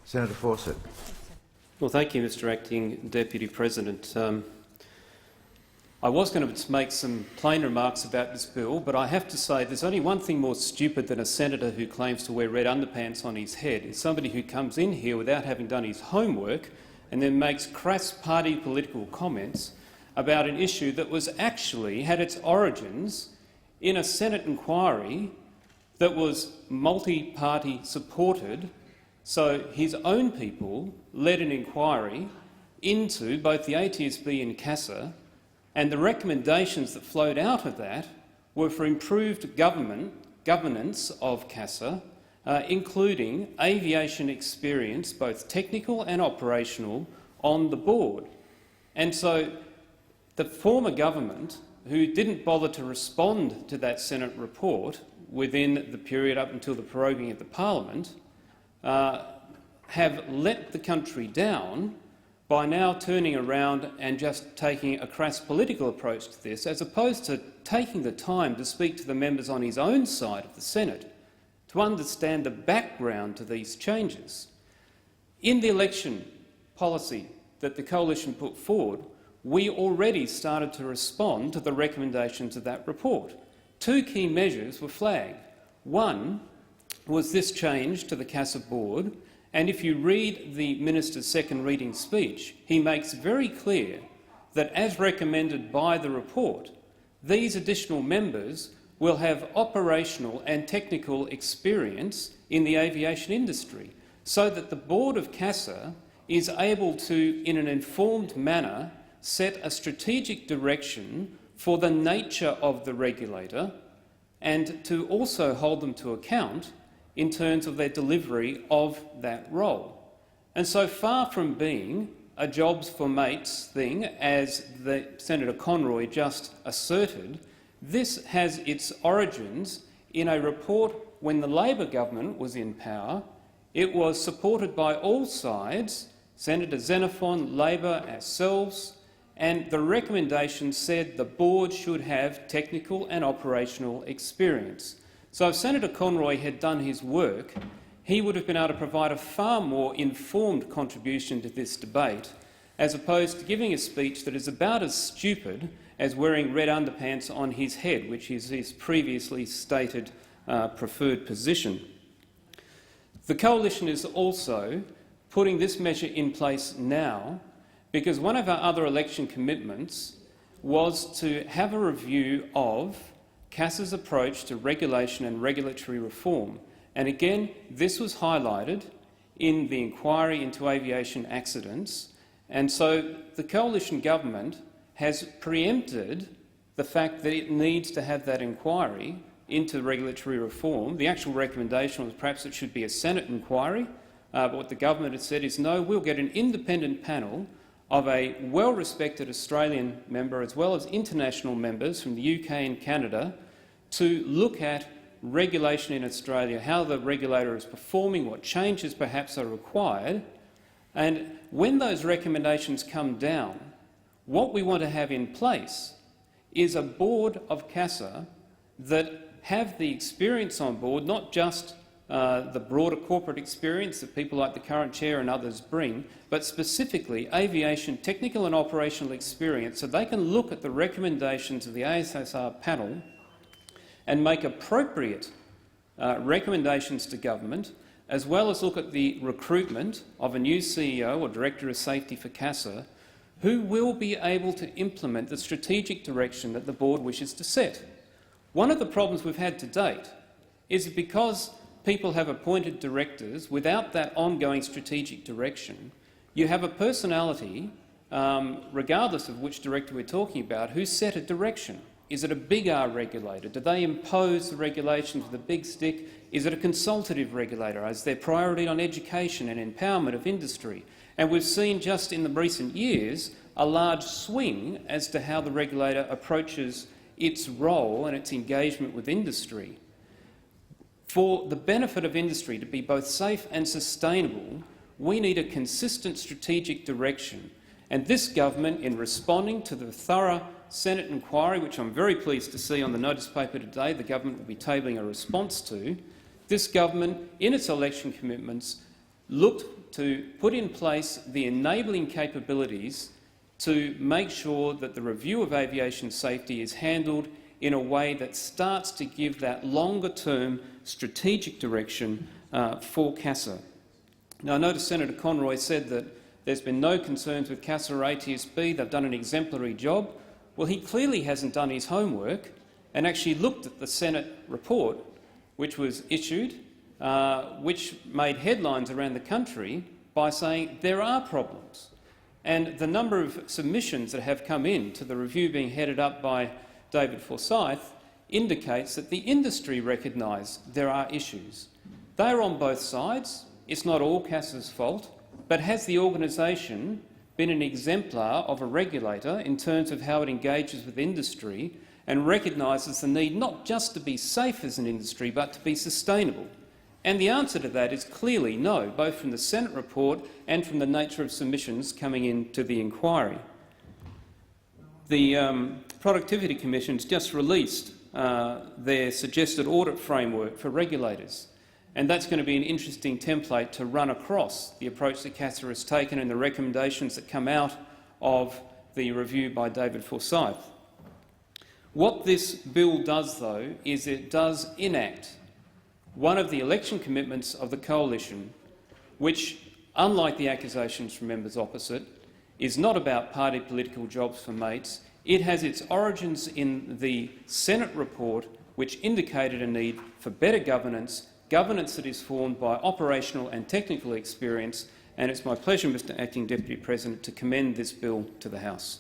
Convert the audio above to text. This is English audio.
Senator Fawcett. Well, thank you, Mr Acting Deputy President. I was going to make some plain remarks about this bill, but I have to say there's only one thing more stupid than a senator who claims to wear red underpants on his head. It's somebody who comes in here without having done his homework and then makes crass party political comments about an issue that was actually had its origins in a Senate inquiry that was multi-party supported. So his own people led an inquiry into both the ATSB and CASA, and the recommendations that flowed out of that were for improved governance of CASA, including aviation experience, both technical and operational, on the board. And so the former government, who didn't bother to respond to that Senate report within the period up until the proroguing of the parliament, have let the country down by now turning around and just taking a crass political approach to this, as opposed to taking the time to speak to the members on his own side of the Senate to understand the background to these changes. In the election policy that the Coalition put forward, we already started to respond to the recommendations of that report. Two key measures were flagged. One was this change to the CASA board, and if you read the minister's second reading speech, he makes very clear that, as recommended by the report, these additional members will have operational and technical experience in the aviation industry, so that the board of CASA is able to, in an informed manner, set a strategic direction for the nature of the regulator and to also hold them to account in terms of their delivery of that role. And so far from being a jobs for mates thing, as Senator Conroy just asserted, this has its origins in a report when the Labor government was in power. It was supported by all sides, Senator Xenophon, Labor, ourselves, and the recommendation said the board should have technical and operational experience. So if Senator Conroy had done his work, he would have been able to provide a far more informed contribution to this debate, as opposed to giving a speech that is about as stupid as wearing red underpants on his head, which is his previously stated preferred position. The Coalition is also putting this measure in place now because one of our other election commitments was to have a review of CASA's approach to regulation and regulatory reform. And again, this was highlighted in the inquiry into aviation accidents. And so the Coalition government has preempted the fact that it needs to have that inquiry into regulatory reform. The actual recommendation was perhaps it should be a Senate inquiry, but what the government has said is no, we'll get an independent panel of a well-respected Australian member as well as international members from the UK and Canada to look at regulation in Australia, how the regulator is performing, what changes perhaps are required. And when those recommendations come down, what we want to have in place is a board of CASA that have the experience on board, not just the broader corporate experience that people like the current chair and others bring, but specifically aviation technical and operational experience, so they can look at the recommendations of the ASSR panel and make appropriate recommendations to government, as well as look at the recruitment of a new CEO or Director of Safety for CASA, who will be able to implement the strategic direction that the board wishes to set. One of the problems we've had to date is that because people have appointed directors without that ongoing strategic direction, you have a personality, regardless of which director we're talking about, who set a direction. Is it a big R regulator? Do they impose the regulations with a big stick? Is it a consultative regulator? Is their priority on education and empowerment of industry? And we've seen just in the recent years a large swing as to how the regulator approaches its role and its engagement with industry. For the benefit of industry to be both safe and sustainable, we need a consistent strategic direction. And this government, in responding to the thorough Senate inquiry, which I'm very pleased to see on the notice paper today, the government will be tabling a response to, this government, in its election commitments, looked to put in place the enabling capabilities to make sure that the review of aviation safety is handled in a way that starts to give that longer-term strategic direction for CASA. Now, I noticed Senator Conroy said that there's been no concerns with CASA or ATSB, they've done an exemplary job. Well, he clearly hasn't done his homework and actually looked at the Senate report which was issued, which made headlines around the country by saying there are problems. And the number of submissions that have come in to the review being headed up by David Forsyth indicates that the industry recognise there are issues. They are on both sides. It's not all CASA's fault, but has the organisation been an exemplar of a regulator in terms of how it engages with industry and recognises the need not just to be safe as an industry but to be sustainable? And the answer to that is clearly no, both from the Senate report and from the nature of submissions coming into the inquiry. The Productivity Commission's just released their suggested audit framework for regulators, and that's going to be an interesting template to run across the approach that CASA has taken and the recommendations that come out of the review by David Forsyth. What this bill does, though, is it does enact one of the election commitments of the coalition, which, unlike the accusations from members opposite, is not about party political jobs for mates. It has its origins in the Senate report, which indicated a need for better governance, governance that is formed by operational and technical experience, and it's my pleasure, Mr Acting Deputy President, to commend this bill to the House.